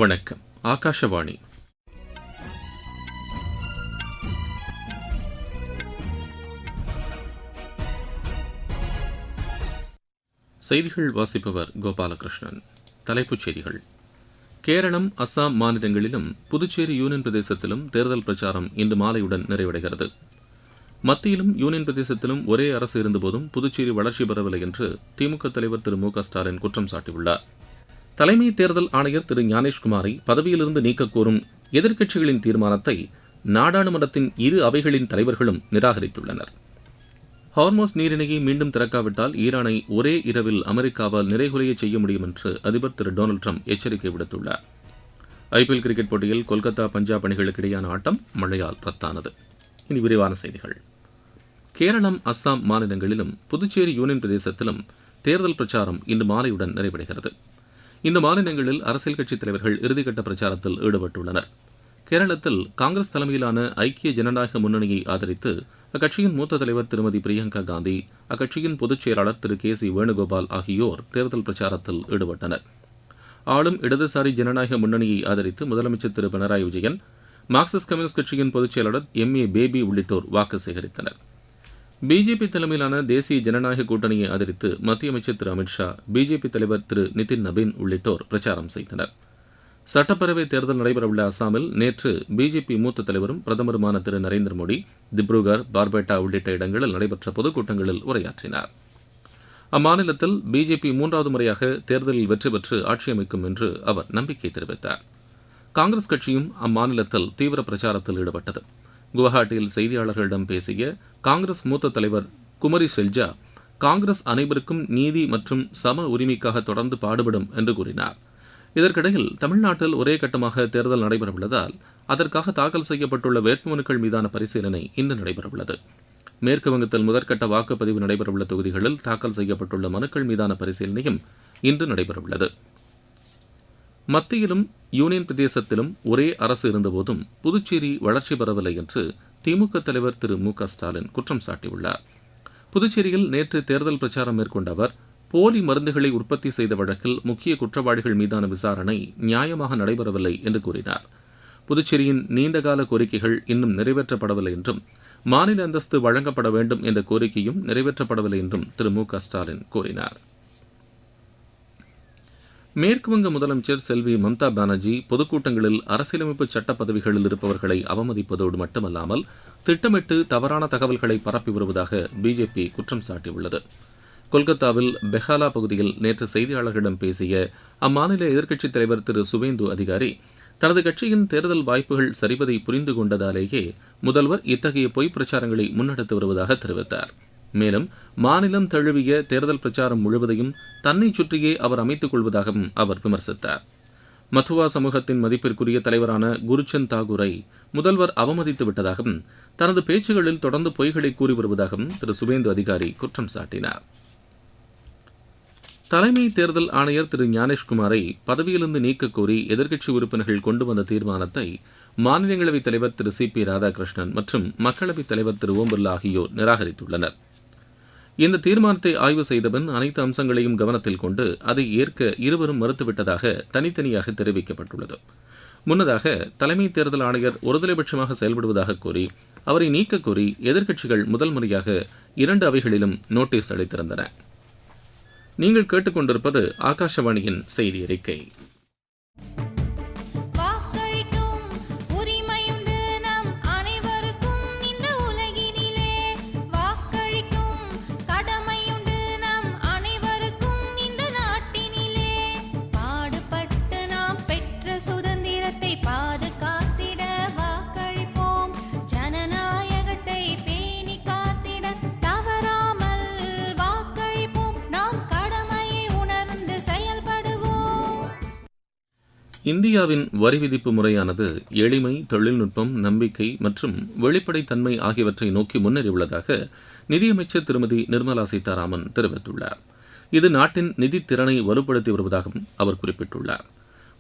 வணக்கம். ஆகாஷவாணி. செய்திகள் வாசிப்பவர் கோபாலகிருஷ்ணன். தலைப்புச் செய்திகள். கேரளம், அஸ்ஸாம் மாநிலங்களிலும் புதுச்சேரி யூனியன் பிரதேசத்திலும் தேர்தல் பிரச்சாரம் இன்று மாலையுடன் நிறைவடைகிறது. மத்தியிலும் யூனியன் பிரதேசத்திலும் ஒரே அரசு இருந்தபோதும் புதுச்சேரி வளர்ச்சி பெறவில்லை என்று திமுக தலைவர் திரு மு க ஸ்டாலின் குற்றம் சாட்டியுள்ளார். தலைமை தேர்தல் ஆணையர் திரு ஞானேஷ்குமாரை பதவியிலிருந்து நீக்கக் கோரும் எதிர்க்கட்சிகளின் தீர்மானத்தை நாடாளுமன்றத்தின் இரு அவைகளின் தலைவர்களும் நிராகரித்துள்ளனர். ஹார்மோஸ் நீரிணையை மீண்டும் திறக்காவிட்டால் ஈரானை ஒரே இரவில் அமெரிக்காவால் நிறைகுலைய செய்ய முடியும் என்று அதிபர் திரு டொனால்டு ட்ரம்ப் எச்சரிக்கை விடுத்துள்ளார். ஐபிஎல் கிரிக்கெட் போட்டியில் கொல்கத்தா, பஞ்சாப் அணிகளுக்கு இடையான ஆட்டம் மழையால் ரத்தானது. இனி விரிவான செய்திகள். கேரளம், அஸ்ஸாம் மாநிலங்களிலும் புதுச்சேரி யூனியன் பிரதேசத்திலும் தேர்தல் பிரச்சாரம் இன்று மாலையுடன் நிறைவடைகிறது. இந்த மாநிலங்களில் அரசியல் கட்சித் தலைவர்கள் இறுதிக்கட்ட பிரச்சாரத்தில் ஈடுபட்டுள்ளனர். கேரளத்தில் காங்கிரஸ் தலைமையிலான ஐக்கிய ஜனநாயக முன்னணியை ஆதரித்து அக்கட்சியின் மூத்த தலைவர் திருமதி பிரியங்கா காந்தி, அக்கட்சியின் பொதுச் செயலாளர் திரு கே சி வேணுகோபால் ஆகியோர் தேர்தல் பிரச்சாரத்தில் ஈடுபட்டனர். ஆளும் இடதுசாரி ஜனநாயக முன்னணியை ஆதரித்து முதலமைச்சர் திரு பினராயி விஜயன், மார்க்சிஸ்ட் கம்யூனிஸ்ட் கட்சியின் பொதுச் செயலாளர் எம்.ஏ. பேபி உள்ளிட்டோர் வாக்கு சேகரித்தனர். பிஜேபி தலைமையிலான தேசிய ஜனநாயக கூட்டணியை ஆதரித்து மத்திய அமைச்சர் திரு அமித்ஷா, பிஜேபி தலைவர் திரு நிதின் நபீன் உள்ளிட்டோர் பிரச்சாரம் செய்தனர். சட்டப்பேரவைத் தேர்தல் நடைபெறவுள்ள அசாமில் நேற்று பிஜேபி மூத்த தலைவரும் பிரதமருமான திரு நரேந்திர மோடி திப்ருகர், பார்பேட்டா உள்ளிட்ட இடங்களில் நடைபெற்ற பொதுக்கூட்டங்களில் உரையாற்றினார். அம்மாநிலத்தில் பிஜேபி மூன்றாவது முறையாக தேர்தலில் வெற்றி பெற்று ஆட்சி அமைக்கும் என்று அவர் நம்பிக்கை தெரிவித்தார். காங்கிரஸ் கட்சியும் அம்மாநிலத்தில் தீவிர பிரச்சாரத்தில் ஈடுபட்டது. குவஹாட்டியில் செய்தியாளர்களிடம் பேசிய காங்கிரஸ் மூத்த தலைவர் குமரி செல்ஜா, காங்கிரஸ் அனைவருக்கும் நீதி மற்றும் சம உரிமைக்காக தொடர்ந்து பாடுபடும் என்று கூறினார். இதற்கிடையில் தமிழ்நாட்டில் ஒரே கட்டமாக தேர்தல் நடைபெறவுள்ளதால் அதற்காக தாக்கல் செய்யப்பட்டுள்ள வேட்புமனுக்கள் மீதான பரிசீலனை இன்று நடைபெறவுள்ளது. மேற்குவங்கத்தில் முதற்கட்ட வாக்குப்பதிவு நடைபெறவுள்ள தொகுதிகளில் தாக்கல் செய்யப்பட்டுள்ள மனுக்கள் மீதான பரிசீலனையும் இன்று நடைபெறவுள்ளது. மத்தியிலும் யூனியன் பிரதேசத்திலும் ஒரே அரசு இருந்தபோதும் புதுச்சேரி வளர்ச்சி பெறவில்லை என்று திமுக தலைவர் திரு மு க ஸ்டாலின் குற்றம் சாட்டியுள்ளார். புதுச்சேரியில் நேற்று தேர்தல் பிரச்சாரம் மேற்கொண்ட அவர், போலி மருந்துகளை உற்பத்தி செய்த வழக்கில் முக்கிய குற்றவாளிகள் மீதான விசாரணை நியாயமாக நடைபெறவில்லை என்று கூறினார். புதுச்சேரியின் நீண்டகால கோரிக்கைகள் இன்னும் நிறைவேற்றப்படவில்லை என்றும், மாநில அந்தஸ்து வழங்கப்பட வேண்டும் என்ற கோரிக்கையும் நிறைவேற்றப்படவில்லை என்றும் திரு மு க ஸ்டாலின் கூறினார். மேற்குவங்க முதலமைச்சர் செல்வி மம்தா பானர்ஜி பொதுக்கூட்டங்களில் அரசியலமைப்பு சட்ட பதவிகளில் இருப்பவர்களை அவமதிப்பதோடு மட்டுமல்லாமல் திட்டமிட்டு தவறான தகவல்களை பரப்பி வருவதாக பிஜேபி குற்றம் சாட்டியுள்ளது. கொல்கத்தாவில் பெஹாலா பகுதியில் நேற்று செய்தியாளர்களிடம் பேசிய அம்மாநில எதிர்க்கட்சித் தலைவர் திரு சுவேந்து அதிகாரி, தனது கட்சியின் தேர்தல் வாய்ப்புகள் சரிவதை புரிந்து கொண்டதாலேயே முதல்வர் இத்தகைய பொய் பிரச்சாரங்களை முன்னெடுத்து வருவதாக தெரிவித்தார். மேலும் மாநிலம் தழுவிய தேர்தல் பிரச்சாரம் முழுவதையும் தன்னை சுற்றியே அவர் அமைத்துக் கொள்வதாகவும் அவர் விமர்சித்தார். மத்துவா சமூகத்தின் மதிப்பிற்குரிய தலைவரான குருச்சந்த் தாகூரை முதல்வர் அவமதித்து விட்டதாகவும், தனது பேச்சுகளில் தொடர்ந்து பொய்களை கூறி வருவதாகவும் திரு சுவேந்து அதிகாரி குற்றம் சாட்டினார். தலைமை தேர்தல் ஆணையர் திரு ஞானேஷ்குமாரை பதவியிலிருந்து நீக்கக் கோரி எதிர்க்கட்சி உறுப்பினர்கள் கொண்டு வந்த தீர்மானத்தை மாநிலங்களவைத் தலைவர் திரு சி பி ராதாகிருஷ்ணன் மற்றும் மக்களவைத் தலைவர் திரு ஓம் பிர்லா ஆகியோர் நிராகரித்துள்ளனர். இந்த தீர்மானத்தை ஆய்வு செய்தபின் அனைத்து அம்சங்களையும் கவனத்தில் கொண்டு அதை ஏற்க இருவரும் மறுத்துவிட்டதாக தனித்தனியாக தெரிவிக்கப்பட்டுள்ளது. முன்னதாக தலைமை தேர்தல் ஆணையர் ஒருதலைபட்சமாக செயல்படுவதாக கூறி அவரை நீக்கக் கோரி எதிர்க்கட்சிகள் முதல் முறையாக 2 அவைகளிலும் நோட்டீஸ் அளித்திருந்தன. நீங்கள் கேட்டுக்கொண்டிருப்பது ஆகாஷவாணியின் செய்தி அறிக்கை. இந்தியாவின் வரி விதிப்பு முறையானது எளிமை, தொழில்நுட்பம், நம்பிக்கை மற்றும் வெளிப்படைத்தன்மை ஆகியவற்றை நோக்கி முன்னேறியுள்ளதாக நிதியமைச்சர் திருமதி நிர்மலா சீதாராமன் தெரிவித்துள்ளார். இது நாட்டின் நிதி திறனை வலுப்படுத்தி வருவதாகவும் அவர் குறிப்பிட்டுள்ளார்.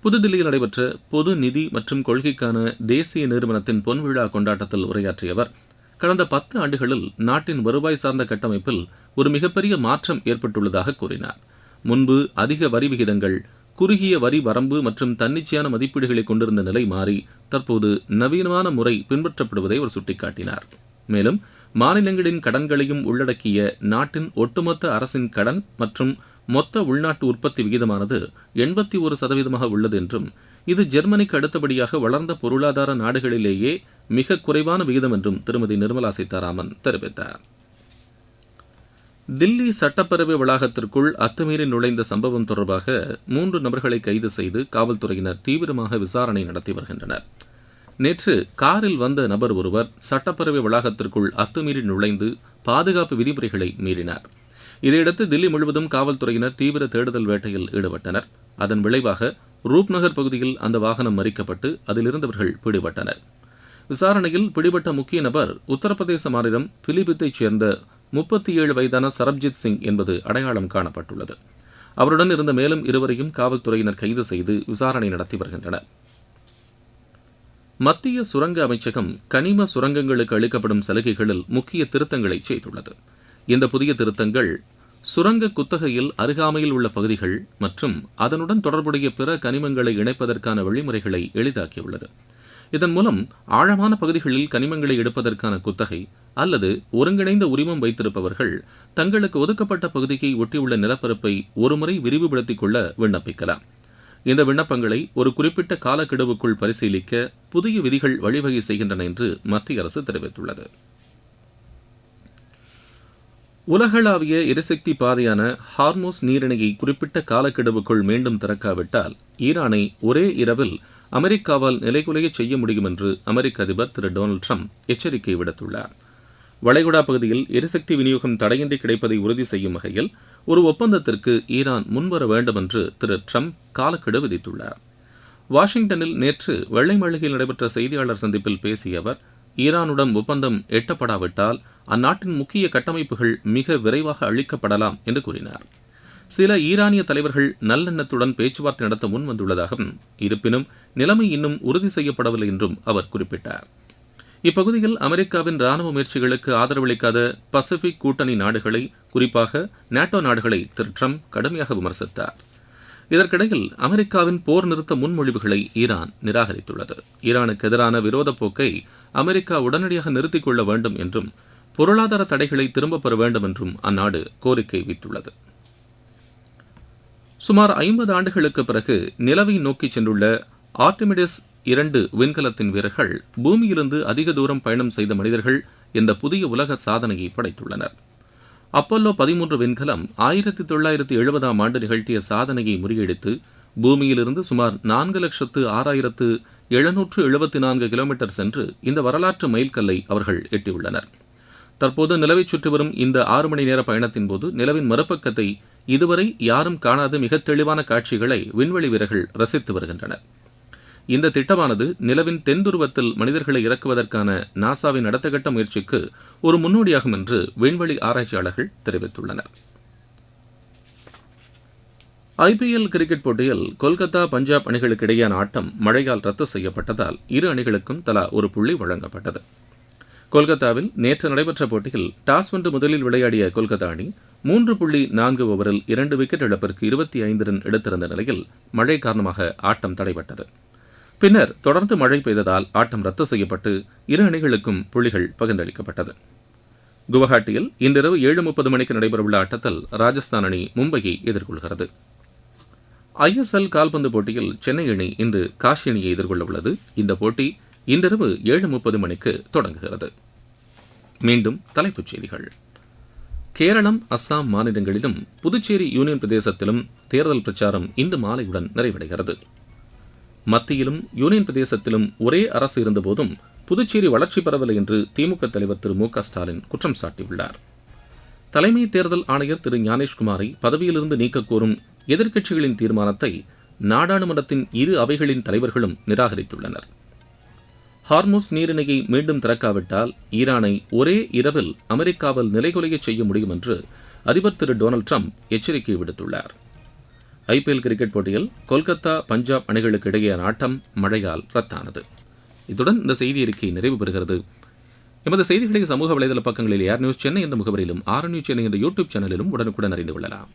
புதுதில்லியில் நடைபெற்ற பொது நிதி மற்றும் கொள்கைக்கான தேசிய நிறுவனத்தின் பொன்விழா கொண்டாட்டத்தில் உரையாற்றிய அவர், கடந்த 10 ஆண்டுகளில் நாட்டின் வருவாய் சார்ந்த கட்டமைப்பில் ஒரு மிகப்பெரிய மாற்றம் ஏற்பட்டுள்ளதாக கூறினார். முன்பு அதிக வரி விகிதங்கள் குறுகிய வரி வரம்பு மற்றும் தன்னிச்சையான மதிப்பீடுகளை கொண்டிருந்த நிலை மாறி தற்போது நவீனமான முறை பின்பற்றப்படுவதை அவர் சுட்டிக்காட்டினார். மேலும் மாநிலங்களின் கடன்களையும் உள்ளடக்கிய நாட்டின் ஒட்டுமொத்த அரசின் கடன் மற்றும் மொத்த உள்நாட்டு உற்பத்தி விகிதமானது 81% உள்ளது என்றும் இது ஜெர்மனிக்கு அடுத்தபடியாக வளர்ந்த பொருளாதார நாடுகளிலேயே மிக குறைவான விகிதம் என்றும் திருமதி நிர்மலா சீதாராமன் தெரிவித்தார். தில்லி சட்டப்பேரவை வளாகத்திற்குள் அத்துமீறி நுழைந்த சம்பவம் தொடர்பாக 3 நபர்களை கைது செய்து காவல்துறையினர் தீவிரமாக விசாரணை நடத்தி வருகின்றனர். நேற்று காரில் வந்த நபர் ஒருவர் சட்டப்பேரவை வளாகத்திற்குள் அத்துமீறி நுழைந்து பாதுகாப்பு விதிமுறைகளை மீறினார். இதையடுத்து தில்லி முழுவதும் காவல்துறையினர் தீவிர தேடுதல் வேட்டையில் ஈடுபட்டனர். அதன் விளைவாக ரூப்நகர் பகுதியில் அந்த வாகனம் மறிக்கப்பட்டு அதில் இருந்தவர்கள் பிடிபட்டனர். விசாரணையில் பிடிபட்ட முக்கிய நபர் உத்தரப்பிரதேச மாநிலம் பிலிபித்தைச் சேர்ந்த 37 வயதான சரப்ஜித் சிங் என்பது அடையாளம் காணப்பட்டுள்ளது. அவருடன் இருந்த மேலும் இருவரையும் காவல்துறையினர் கைது செய்து விசாரணை நடத்தி வருகின்றனர். மத்திய சுரங்க அமைச்சகம் கனிம சுரங்கங்களுக்கு அளிக்கப்படும் சலுகைகளில் முக்கிய திருத்தங்களை செய்துள்ளது. இந்த புதிய திருத்தங்கள் சுரங்க குத்தகையில் அருகாமையில் உள்ள பகுதிகள் மற்றும் அதனுடன் தொடர்புடைய பிற கனிமங்களை இணைப்பதற்கான வழிமுறைகளை எளிதாக்கியுள்ளது. இதன் மூலம் ஆழமான பகுதிகளில் கனிமங்களை எடுப்பதற்கான குத்தகை அல்லது ஒருங்கிணைந்த உரிமம் வைத்திருப்பவர்கள் தங்களுக்கு ஒதுக்கப்பட்ட பகுதியை ஒட்டியுள்ள நிலப்பரப்பை ஒருமுறை விரிவுபடுத்திக் கொள்ள விண்ணப்பிக்கலாம். இந்த விண்ணப்பங்களை ஒரு குறிப்பிட்ட காலக்கெடுவுக்குள் பரிசீலிக்க புதிய விதிகள் வழிவகை செய்கின்றன என்று மத்திய அரசு தெரிவித்துள்ளது. உலகளாவிய எரிசக்தி பாதையான ஹார்மோஸ் நீரிணையை குறிப்பிட்ட காலக்கெடுவுக்குள் மீண்டும் திறக்காவிட்டால் ஈரானை ஒரே இரவில் அமெரிக்காவால் நிலைகுலைய செய்ய முடியும் என்று அமெரிக்க அதிபர் திரு டொனால்டு ட்ரம்ப் எச்சரிக்கை விடுத்துள்ளார். வளைகுடா பகுதியில் எரிசக்தி விநியோகம் தடையின்றி கிடைப்பதை உறுதி செய்யும் வகையில் ஒரு ஒப்பந்தத்திற்கு ஈரான் முன்வர வேண்டும் என்று திரு ட்ரம்ப் காலக்கெடு விதித்துள்ளார். வாஷிங்டனில் நேற்று வெள்ளை மாளிகையில் நடைபெற்ற செய்தியாளர் சந்திப்பில் பேசிய அவர், ஈரானுடன் ஒப்பந்தம் எட்டப்படாவிட்டால் அந்நாட்டின் முக்கிய கட்டமைப்புகள் மிக விரைவாக அழிக்கப்படலாம் என்று கூறினார். சில ஈரானிய தலைவர்கள் நல்லெண்ணத்துடன் பேச்சுவார்த்தை நடத்த முன் வந்துள்ளதாகவும், இருப்பினும் நிலைமை இன்னும் உறுதி செய்யப்படவில்லை என்றும் அவர் குறிப்பிட்டார். இப்பகுதியில் அமெரிக்காவின் ராணுவ முயற்சிகளுக்கு ஆதரவளிக்காத பசிபிக் கூட்டணி நாடுகளை, குறிப்பாக நேட்டோ நாடுகளை திரு ட்ரம்ப் கடுமையாக விமர்சித்தார். இதற்கிடையில் அமெரிக்காவின் போர் நிறுத்த முன்மொழிவுகளை ஈரான் நிராகரித்துள்ளது. ஈரானுக்கு எதிரான விரோத போக்கை அமெரிக்கா உடனடியாக நிறுத்திக் கொள்ள வேண்டும் என்றும் பொருளாதார தடைகளை திரும்பப் பெற வேண்டும் என்றும் அந்நாடு கோரிக்கை வைத்துள்ளது. சுமார் 50 ஆண்டுகளுக்கு பிறகு நிலவை நோக்கி சென்றுள்ள ஆர்டிமிடிஸ் 2 விண்கலத்தின் வீரர்கள் பூமியிலிருந்து அதிக தூரம் பயணம் செய்த மனிதர்கள் என்ற புதிய உலக சாதனையை படைத்துள்ளனர். அப்போலோ 13 விண்கலம் 1970ஆம் ஆண்டு நிகழ்த்திய சாதனையை முறியடித்து பூமியிலிருந்து சுமார் 4,06,774 கிலோமீட்டர் சென்று இந்த வரலாற்று மைல்கல்லை அவர்கள் எட்டியுள்ளனர். தற்போது நிலவை சுற்றி வரும் இந்த 6 மணி நேர பயணத்தின் போது நிலவின் மறுபக்கத்தை இதுவரை யாரும் காணாத மிக தெளிவான காட்சிகளை விண்வெளி வீரர்கள் ரசித்து வருகின்றனர். இந்த திட்டமானது நிலவின் தென்துருவத்தில் மனிதர்களை இறக்குவதற்கான நாசாவின் அடுத்தகட்ட முயற்சிக்கு ஒரு முன்னோடியாகும் என்று விண்வெளி ஆராய்ச்சியாளர்கள் தெரிவித்துள்ளனர். IPL கிரிக்கெட் போட்டியில் கொல்கத்தா பஞ்சாப் அணிகளுக்கு இடையேயான ஆட்டம் மழையால் ரத்து செய்யப்பட்டதால் இரு அணிகளுக்கும் தலா ஒரு புள்ளி வழங்கப்பட்டது. கொல்கத்தாவில் நேற்று நடைபெற்ற போட்டியில் டாஸ் வென்று முதலில் விளையாடிய கொல்கத்தா அணி 3.4 ஓவரில் 2 விக்கெட் இழப்பிற்கு 25 ரன் எடுத்திருந்த நிலையில் மழை காரணமாக ஆட்டம் தடைபட்டது. பின்னர் தொடர்ந்து மழை பெய்ததால் ஆட்டம் ரத்து செய்யப்பட்டு இரு அணிகளுக்கும் புள்ளிகள் பகிர்ந்தளிக்கப்பட்டது. குவஹாட்டியில் இன்றிரவு 7:30 மணிக்கு நடைபெறவுள்ள ஆட்டத்தில் ராஜஸ்தான் அணி மும்பையை எதிர்கொள்கிறது. ISL கால்பந்து போட்டியில் சென்னை அணி இன்று காஷி அணியை எதிர்கொள்ள உள்ளது. இந்த போட்டி இன்றிரவு 7:30 மணிக்கு தொடங்குகிறது. மீண்டும் தலைப்புச் செய்திகள். கேரளம், அஸ்ஸாம் மாநிலங்களிலும் புதுச்சேரி யூனியன் பிரதேசத்திலும் தேர்தல் பிரச்சாரம் இன்று மாலையுடன் நிறைவடைகிறது. மத்தியிலும் யூனியன் பிரதேசத்திலும் ஒரே அரசு இருந்தபோதும் புதுச்சேரி வளர்ச்சி பெறவில்லை என்று திமுக தலைவர் திரு மு க ஸ்டாலின் குற்றம் சாட்டியுள்ளார். தலைமை தேர்தல் ஆணையர் திரு ஞானேஷ்குமாரை பதவியிலிருந்து நீக்கக் கோரும் எதிர்க்கட்சிகளின் தீர்மானத்தை நாடாளுமன்றத்தின் இரு அவைகளின் தலைவர்களும் நிராகரித்துள்ளனர். ஹார்மோஸ் நீரிணையை மீண்டும் திறக்காவிட்டால் ஈரானை ஒரே இரவில் அமெரிக்காவில் நிலைகுலைய செய்ய முடியும் என்று அதிபர் திரு டொனால்டு ட்ரம்ப் எச்சரிக்கை விடுத்துள்ளார். IPL கிரிக்கெட் போட்டியில் கொல்கத்தா பஞ்சாப் அணிகளுக்கு இடையேயான ஆட்டம் மழையால் ரத்தானது. இத்துடன் இந்த செய்தி அறிக்கை நிறைவு பெறுகிறது. எமது செய்திகளை சமூக வலைதள பக்கங்களில் ஏர் நியூஸ் சென்னை என்ற முகவரியிலும், ஆர் நியூஸ் சென்னை என்ற யூடியூப் சேனலிலும் உடனுக்குடன் அறிந்து கொள்ளலாம்.